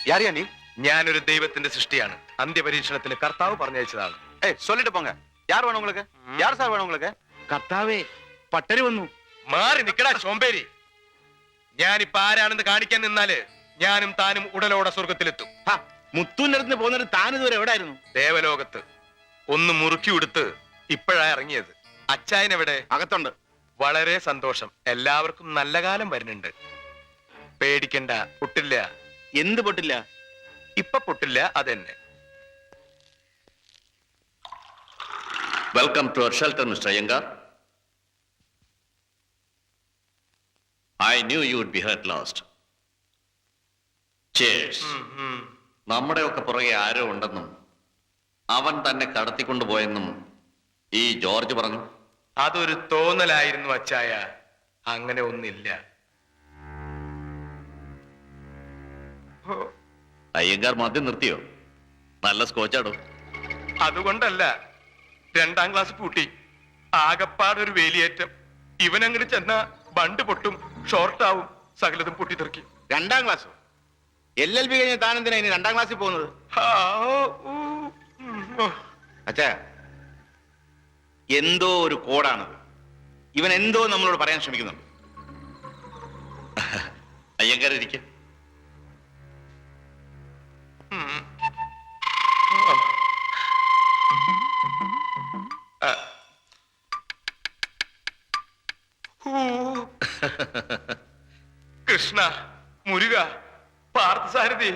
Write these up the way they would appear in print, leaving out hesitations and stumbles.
யாரியா நீ? ഞാനൊരു ദൈവത്തിന്റെ സൃഷ്ടിയാണ്. അന്ത്യപരീക്ഷണത്തിന് കർത്താവ് പറഞ്ഞയച്ചതാണ്. சொல்லிட்டு போங்க. யார் வேணும் உங்களுக்கு? யார் சார் வேணும் உங்களுக்கு? കർത്താവേ, പട്ടര് വന്നു. മാറി നിക്കടാ ചോമ്പേരി. ഞാനിപ്പോ ആരാണെന്ന് കാണിക്കാൻ നിന്നാല് ഞാനും താനും ഉടലോടെ സ്വർഗത്തിലെത്തും. മുത്തൂന്റെ അടുത്ത് പോകുന്നിട്ട് താൻ ഇതുവരെ എവിടായിരുന്നു? ദേവലോകത്ത്. ഒന്ന് മുറുക്കി ഉടുത്ത് ഇപ്പോഴാ ഇറങ്ങിയത്. അച്ചായൻ എവിടെ? അകത്തുണ്ട്. വളരെ സന്തോഷം. എല്ലാവർക്കും നല്ല കാലം വരുന്നുണ്ട്. പേടിക്കണ്ട, പൊട്ടില്ല. എന്ത് പൊട്ടില്ല? ഇപ്പൊ പൊട്ടില്ല, അതെന്നെ. Welcome to our shelter, Mr. Iyengar. I knew you would be hurt last. Cheers. നമ്മുടെയൊക്കെ പുറകെ ആരോ ഉണ്ടെന്നും അവൻ തന്നെ കടത്തിക്കൊണ്ടുപോയെന്നും ഈ ജോർജ് പറഞ്ഞു. അതൊരു തോന്നലായിരുന്നു അച്ചായ. അങ്ങനെ ഒന്നില്ല. അയ്യങ്കാർ മദ്യം നിർത്തിയോ? നല്ല സ്കോച്ചാടോ. അതുകൊണ്ടല്ല, 2ാം ക്ലാസ് പൂട്ടി. ആകപ്പാടൊരു വേലിയേറ്റം. ഇവനങ്ങോട്ട് ചെന്നാ ബണ്ട് പൊട്ടും, ഷോർട്ടാവും, സകലതും പൊട്ടിത്തെറിക്കും. 2ാം ക്ലാസ്? LLB കഴിഞ്ഞ് താൻ എന്തിനാ ഇനി 2ാം ക്ലാസ്സിൽ പോകുന്നത്? അച്ഛാ, എന്തോ ഒരു കോഡാണ്. ഇവൻ എന്തോ നമ്മളോട് പറയാൻ ശ്രമിക്കുന്നുണ്ട്. അയ്യങ്കാർ ഇരിക്കും. കൃഷ്ണ, മുരുക, പാർത്ഥസാരഥി.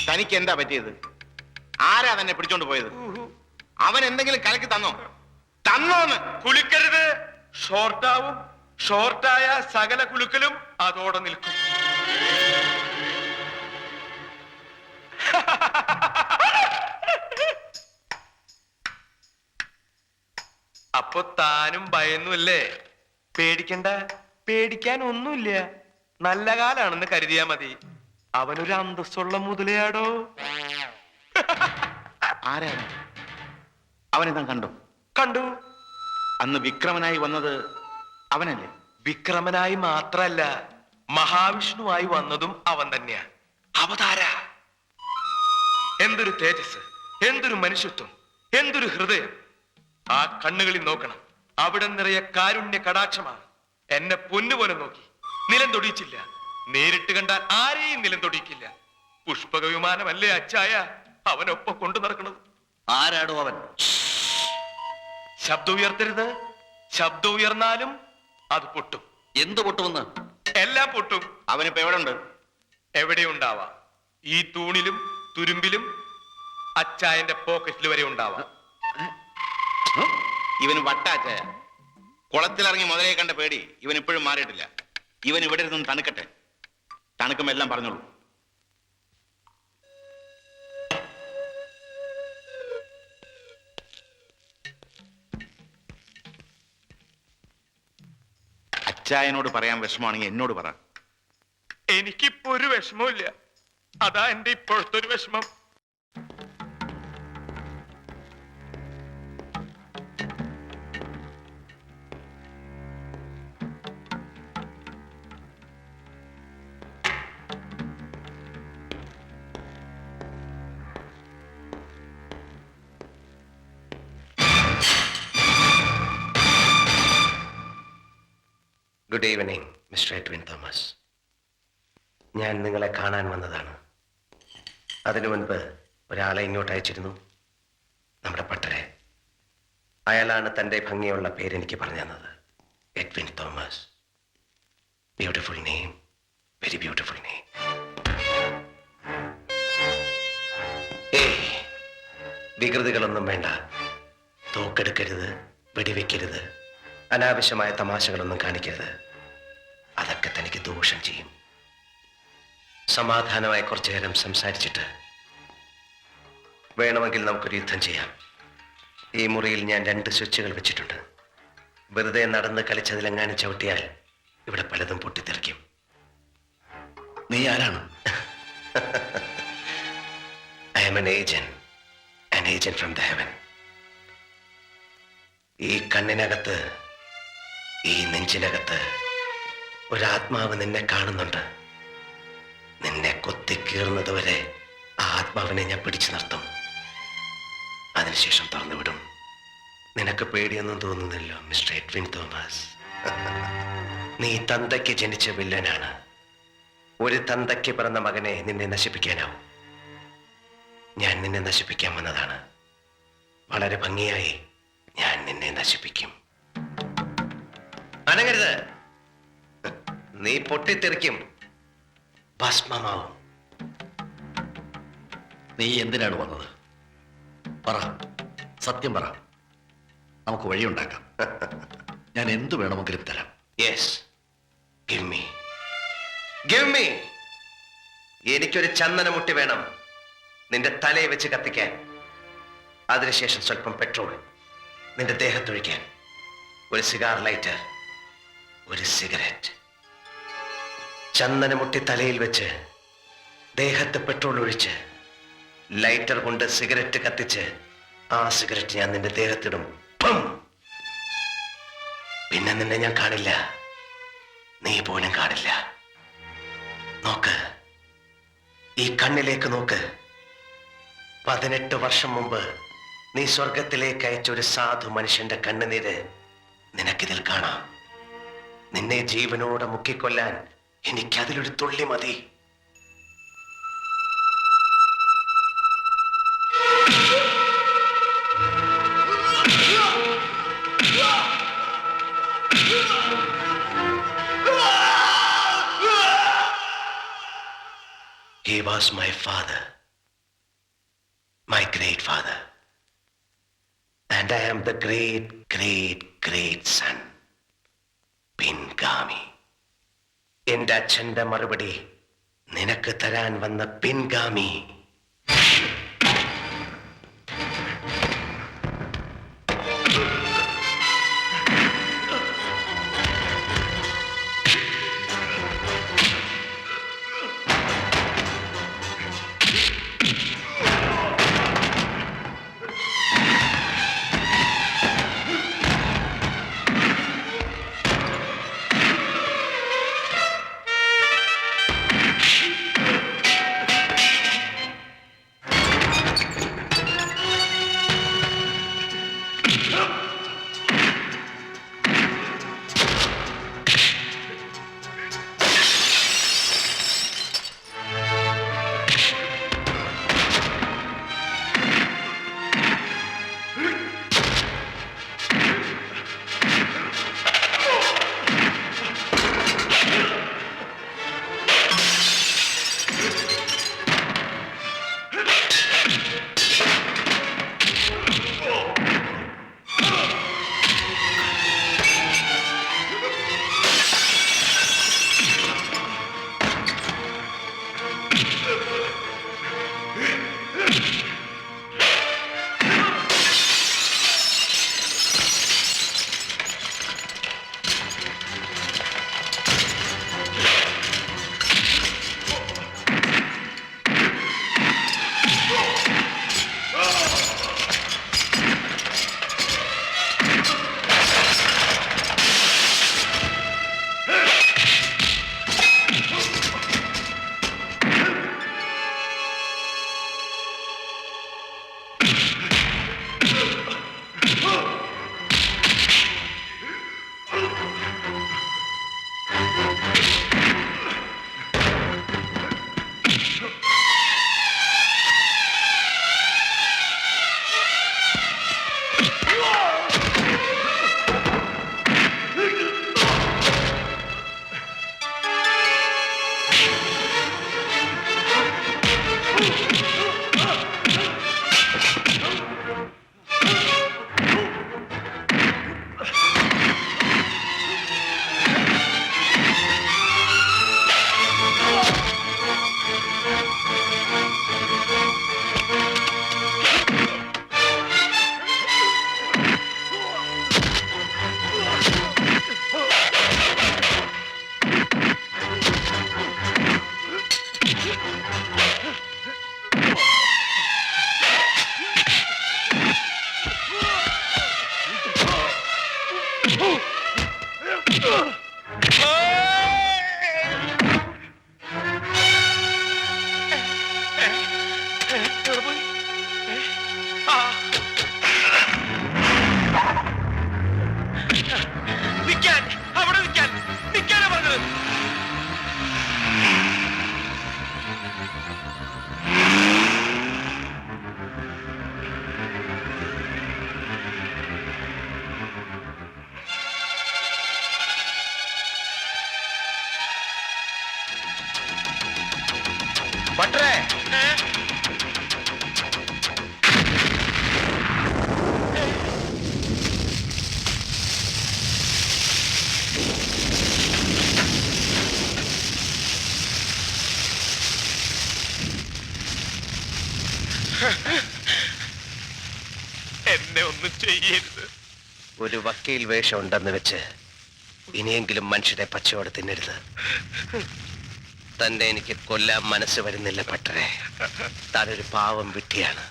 തനിക്ക് എന്താ പറ്റിയത്? ആരാ തന്നെ പിടിച്ചോണ്ട് പോയത്? അവൻ എന്തെങ്കിലും കലക്കി തന്നോ? തന്നോന്ന്? കുളിക്കരുത്, ഷോർട്ടാവും. ഷോർട്ടായ സകല കുലുക്കലും അതോടെ നിൽക്കും. അപ്പൊ താനും ഭയന്നുല്ലേ? പേടിക്കണ്ട, പേടിക്കാൻ ഒന്നുമില്ല. നല്ല കാലാണെന്ന് കരുതിയാ മതി. അവനൊരു അന്തസ്സുള്ള മുതലയാടോ. ആരാ അവനെ താൻ കണ്ടു? കണ്ടു. അന്ന് വിക്രമനായി വന്നത് അവനല്ലേ? വിക്രമനായി മാത്രല്ല, മഹാവിഷ്ണുവായി വന്നതും അവൻ തന്നെയാ. അവതാര. എന്തൊരു തേജസ്, എന്തൊരു മനുഷ്യത്വം, എന്തൊരു ഹൃദയം. ആ കണ്ണുകളിൽ നോക്കണം. അവിടെ നിറയെ കാരുണ്യ കടാക്ഷമാണ്. എന്നെ പൊന്നുപോലെ നോക്കി. നിലം തൊടിയിച്ചില്ല. നേരിട്ട് കണ്ടാൽ ആരെയും നിലം തൊടിയിക്കില്ല. പുഷ്പക വിമാനമല്ലേ അച്ചായ അവനൊപ്പം കൊണ്ടു നടക്കുന്നത്. ആരാടോ അവൻ? ശബ്ദം ഉയർത്തരുത്. ശബ്ദം ഉയർന്നാലും അത് പൊട്ടും. എന്ത് പൊട്ടുമെന്ന്? എല്ലാം പൊട്ടും. അവനിപ്പോ എവിടെ ഉണ്ട്? എവിടെയുണ്ടാവാം. ഈ തൂണിലും തുരുമ്പിലും അച്ചായന്റെ പോക്കറ്റിൽ വരെ ഉണ്ടാവാം. ഇവന് വട്ടാച്ചായ. കുളത്തിലിറങ്ങി മുതലേ കണ്ട പേടി ഇവൻ ഇപ്പോഴും മാറിയിട്ടില്ല. ഇവൻ ഇവിടെ ഇരുന്നും തണുക്കട്ടെ. തണുക്കുമ്പോ എല്ലാം പറഞ്ഞോളൂ. അച്ചായനോട് പറയാൻ വിഷമമാണെങ്കിൽ എന്നോട് പറ. എനിക്കിപ്പോ ഒരു വിഷമവും ഇല്ല. അതാ എന്റെ ഇപ്പോഴത്തെ ഒരു വിഷമം. Good evening mister Edwin Thomas. ഞാൻ നിങ്ങളെ കാണാൻ വന്നതാണ്. അതിനു മുൻപ് ഒരാളെ ഇങ്ങോട്ട് അയച്ചിരുന്നു, നമ്മുടെ പട്ടരെ. അയാളാണ് തൻ്റെ ഭംഗിയുള്ള പേരെനിക്ക് പറഞ്ഞു തന്നത്. Edwin Thomas. Beautiful name, very beautiful name. ഏയ്, വികൃതികളൊന്നും വേണ്ട. തോക്കെടുക്കരുത്, വെടിവെക്കരുത്, അനാവശ്യമായ തമാശകളൊന്നും കാണിക്കരുത്. അതൊക്കെ തനിക്ക് ദോഷം ചെയ്യും. സമാധാനമായി കുറച്ചു നേരം സംസാരിച്ചിട്ട് വേണമെങ്കിൽ നമുക്കൊരു യുദ്ധം ചെയ്യാം. ഈ മുറിയിൽ ഞാൻ 2 സ്വിച്ചുകൾ വെച്ചിട്ടുണ്ട്. വെറുതെ നടന്ന് കളിച്ചതിലെങ്ങാനും ചവിട്ടിയാൽ ഇവിടെ പലതും പൊട്ടിത്തെറിക്കും. നീ ആരാണ്? I am an agent from the heaven. ഈ കണ്ണിനകത്ത്, ഈ നെഞ്ചിനകത്ത് ഒരാത്മാവ് നിന്നെ കാണുന്നുണ്ട്. നിന്നെ കൊത്തിക്കീറുന്നത് വരെ ആ ആത്മാവിനെ ഞാൻ പിടിച്ചു നിർത്തും. അതിനുശേഷം തുറന്നുവിടും. നിനക്ക് പേടിയൊന്നും തോന്നുന്നില്ല മിസ്റ്റർ എഡ്വിൻ തോമസ്. നീ തന്തയ്ക്ക് ജനിച്ച വില്ലനാണ്. ഒരു തന്തയ്ക്ക് പിറന്ന മകനെ നിന്നെ നശിപ്പിക്കാനാവും. ഞാൻ നിന്നെ നശിപ്പിക്കാൻ വന്നതാണ്. വളരെ ഭംഗിയായി ഞാൻ നിന്നെ നശിപ്പിക്കും. അനങ്ങരുത്. നീ പൊട്ടിത്തെറിക്കും, ഭസ്മമാവും. നീ എന്തിനാണ് വന്നത്? പറ, സത്യം പറ. നമുക്ക് വഴിയുണ്ടാക്കാം. ഞാൻ എന്തു വേണമെങ്കിലും തരാം. Yes, give me, give me. എനിക്കൊരു ചന്ദനമുട്ടി വേണം നിന്റെ തലയെ വെച്ച് കത്തിക്കാൻ. അതിനുശേഷം സ്വല്പം പെട്രോൾ നിന്റെ ദേഹത്തൊഴിക്കാൻ. ഒരു സിഗാർ ലൈറ്റർ, ഒരു സിഗരറ്റ്. ചന്ദനമുട്ടി തലയിൽ വെച്ച് ദേഹത്ത് പെട്രോൾ ഒഴിച്ച് ലൈറ്റർ കൊണ്ട് സിഗരറ്റ് കത്തിച്ച് ആ സിഗരറ്റ് ഞാൻ നിന്റെ ദേഹത്തിടും. പം! പിന്നെ നിന്നെ ഞാൻ കാണില്ല, നീ പോലും കാണില്ല. നോക്ക്, ഈ കണ്ണിലേക്ക് നോക്ക്. 18 വർഷം മുമ്പ് നീ സ്വർഗത്തിലേക്ക് അയച്ച ഒരു സാധു മനുഷ്യന്റെ കണ്ണുനീര് നിനക്കിതിൽ കാണാം. നിന്നെ ജീവനോടെ മുക്കിക്കൊല്ലാൻ എനിക്കതിലൊരു തുള്ളി മതി. He was my father, my great father, and I am the great, great, great son, പിൻഗാമി. എന്റെ അച്ഛന്റെ മറുപടി നിനക്ക് തരാൻ വന്ന പിൻഗാമി. ഭട്ടരെ എന്നെ ഒന്നും ചെയ്യരുത്. ഒരു വക്കീൽ വേഷം ഉണ്ടെന്ന് വെച്ച് ഇനിയെങ്കിലും മനുഷ്യരെ പച്ചയോടെ തിന്നരുത്. തന്നെ എനിക്ക് കൊല്ലാൻ മനസ്സ് വരുന്നില്ല ഭട്ടരെ. താനൊരു പാവം വിട്ടിയാണ്.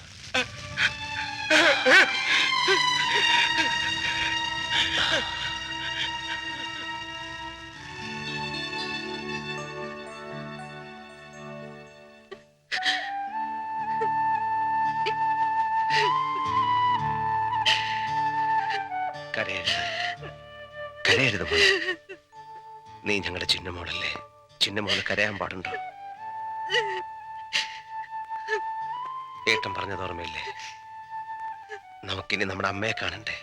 കരയരുത്, കരയരുത് മോളെ. നീ ഞങ്ങളുടെ ചിന്നമോളല്ലേ. ചിന്നമോള് കരയാൻ പാടുണ്ടോ? ഏട്ടൻ പറഞ്ഞത് ഓർമ്മയില്ലേ? നമുക്കിനി നമ്മുടെ അമ്മയെ കാണണ്ടേ?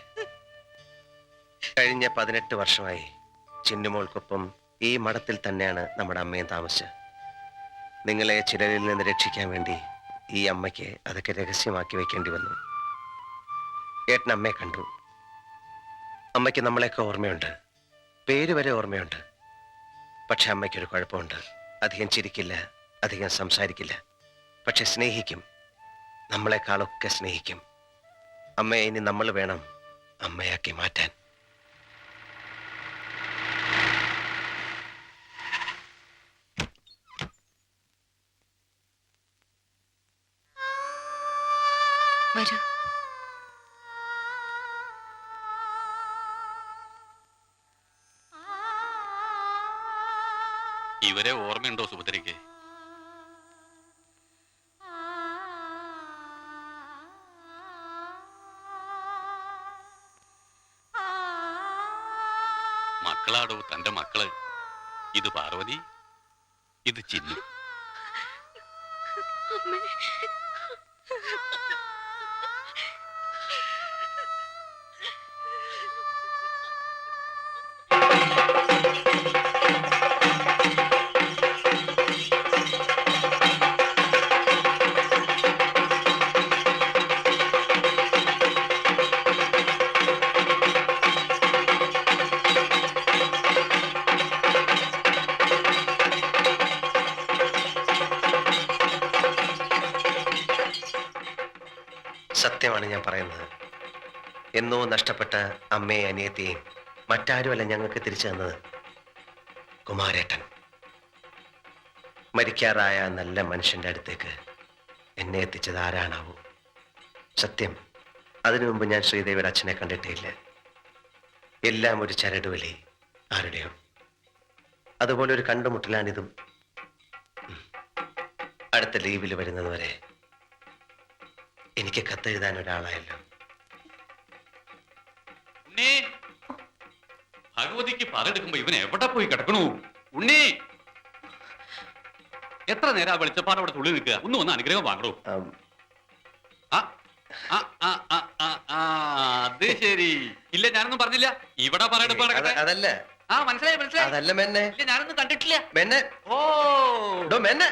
കഴിഞ്ഞ 18 വർഷമായി ചിന്നുമോൾക്കൊപ്പം ഈ മഠത്തിൽ തന്നെയാണ് നമ്മുടെ അമ്മയും താമസിച്ചത്. നിങ്ങളെ ചിലരിൽ നിന്ന് രക്ഷിക്കാൻ വേണ്ടി ഈ അമ്മയ്ക്ക് അതൊക്കെ രഹസ്യമാക്കി വെക്കേണ്ടി വന്നു. ഏട്ടൻ അമ്മയെ കണ്ടു. അമ്മയ്ക്ക് നമ്മളെയൊക്കെ ഓർമ്മയുണ്ട്, പേര് വരെ ഓർമ്മയുണ്ട്. പക്ഷെ അമ്മയ്ക്കൊരു കുഴപ്പമുണ്ട്. അധികം ചിരിക്കില്ല, അധികം സംസാരിക്കില്ല. പക്ഷെ സ്നേഹിക്കും, നമ്മളെക്കാളൊക്കെ സ്നേഹിക്കും. അമ്മയെ ഇനി നമ്മൾ വേണം അമ്മയാക്കി മാറ്റാൻ. വരൂ. ഇവരെ ഓർമ്മയുണ്ടോ സുഭദ്രയ്ക്ക്? മക്കളാടോ തന്റെ മക്കള്. ഇത് പാർവതി, ഇത് ചിന്നു. സത്യമാണ് ഞാൻ പറയുന്നത്. എന്നോ നഷ്ടപ്പെട്ട അമ്മയെ അനിയത്തെയും മറ്റാരുമല്ല ഞങ്ങൾക്ക് തിരിച്ചു തന്നത് കുമാരേട്ടൻ. മരിക്കാറായ നല്ല മനുഷ്യന്റെ അടുത്തേക്ക് എന്നെ എത്തിച്ചത് ആരാണാവൂ? സത്യം, അതിനു മുമ്പ് ഞാൻ ശ്രീദേവിയുടെ അച്ഛനെ കണ്ടിട്ടേ ഇല്ല. എല്ലാം ഒരു ചരടുവലി ആരുടെയോ. അതുപോലെ ഒരു കണ്ടുമുട്ടലാണിതും. അടുത്ത ലീവിൽ വരുന്നത് വരെ എനിക്ക് കത്തെഴുതാൻ ഒരാളായല്ലോ. ഉണ്ണി, ഭഗവതിക്ക് പാലെടുക്കുമ്പോ ഇവൻ എവിടെ പോയി കിടക്കണു? ഉണ്ണി, എത്ര നേരം വെളിച്ചപ്പാട് അവിടെ തുള്ളി നിൽക്കുക? ഒന്ന് വന്ന് അനുഗ്രഹം വാങ്ങണോ? അത് ശരി. ഇല്ല, ഞാനൊന്നും പറഞ്ഞില്ല. ഇവിടെ പറയെടുപ്പ് നടക്കട്ടെ. അതല്ല, മനസ്സിലായി മനസ്സിലായി. അതല്ല മെന്നെ. ഇല്ല, ഞാനൊന്നും കണ്ടിട്ടില്ല. മെന്നെ, ഓ മെന്നെ.